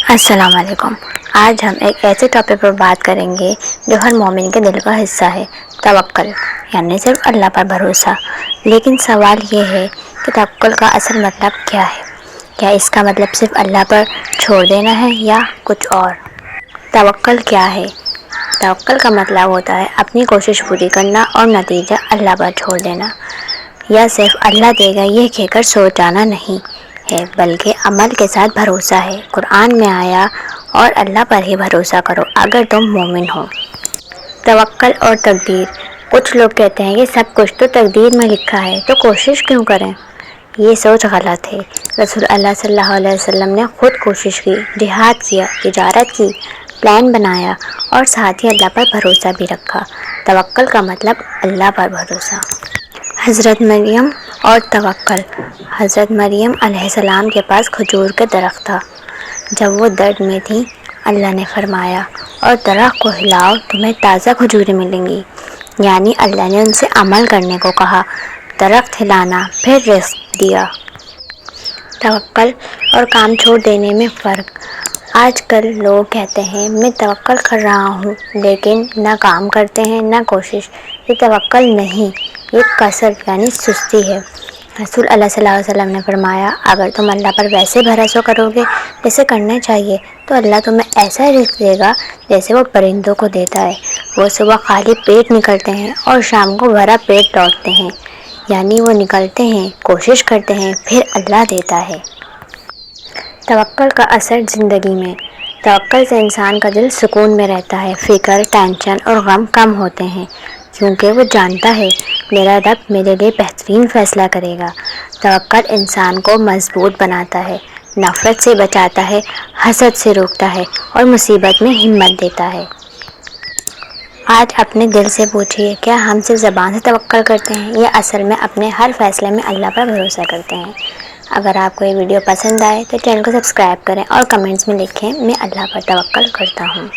السلام علیکم۔ آج ہم ایک ایسے ٹاپک پر بات کریں گے جو ہر مومن کے دل کا حصہ ہے، توکل، یعنی صرف اللہ پر بھروسہ۔ لیکن سوال یہ ہے کہ توکل کا اصل مطلب کیا ہے؟ کیا اس کا مطلب صرف اللہ پر چھوڑ دینا ہے یا کچھ اور؟ توکل کیا ہے؟ توکل کا مطلب ہوتا ہے اپنی کوشش پوری کرنا اور نتیجہ اللہ پر چھوڑ دینا، یا صرف اللہ دے گا یہ کہہ کر سو جانا نہیں ہے، بلکہ عمل کے ساتھ بھروسہ ہے۔ قرآن میں آیا اور اللہ پر ہی بھروسہ کرو اگر تم مومن ہو۔ توکل اور تقدیر۔ کچھ لوگ کہتے ہیں کہ سب کچھ تو تقدیر میں لکھا ہے تو کوشش کیوں کریں؟ یہ سوچ غلط ہے۔ رسول اللہ صلی اللہ علیہ وسلم نے خود کوشش کی، جہاد کیا، تجارت کی، پلان بنایا اور ساتھ ہی اللہ پر بھروسہ بھی رکھا۔ توکل کا مطلب اللہ پر بھروسہ۔ حضرت مریم اور توکل۔ حضرت مریم علیہ السلام کے پاس کھجور کا درخت تھا۔ جب وہ درد میں تھی، اللہ نے فرمایا اور درخت کو ہلاؤ تمہیں تازہ کھجوریں ملیں گی، یعنی اللہ نے ان سے عمل کرنے کو کہا، درخت ہلانا، پھر رزق دیا۔ توکل اور کام چھوڑ دینے میں فرق۔ آج کل لوگ کہتے ہیں میں توکل کر رہا ہوں، لیکن نہ کام کرتے ہیں نہ کوشش۔ یہ توکل نہیں، یہ کسل یعنی سستی ہے۔ رسول اللہ صلی اللہ علیہ وسلم نے فرمایا اگر تم اللہ پر ویسے بھروسہ کرو گے جیسے کرنا چاہیے تو اللہ تمہیں ایسا رزق دے گا جیسے وہ پرندوں کو دیتا ہے۔ وہ صبح خالی پیٹ نکلتے ہیں اور شام کو بھرا پیٹ لوٹتے ہیں، یعنی وہ نکلتے ہیں، کوشش کرتے ہیں، پھر اللہ دیتا ہے۔ توکل کا اثر زندگی میں۔ توکل سے انسان کا دل سکون میں رہتا ہے، فکر، ٹینشن اور غم کم ہوتے ہیں، کیونکہ وہ جانتا ہے میرا رب میرے لیے بہترین فیصلہ کرے گا۔ توکل انسان کو مضبوط بناتا ہے، نفرت سے بچاتا ہے، حسد سے روکتا ہے اور مصیبت میں ہمت دیتا ہے۔ آج اپنے دل سے پوچھئے، کیا ہم صرف زبان سے توکل کرتے ہیں یا اصل میں اپنے ہر فیصلے میں اللہ پر بھروسہ کرتے ہیں؟ اگر آپ کو یہ ویڈیو پسند آئے تو چینل کو سبسکرائب کریں اور کمنٹس میں لکھیں میں اللہ پر توکل کرتا ہوں۔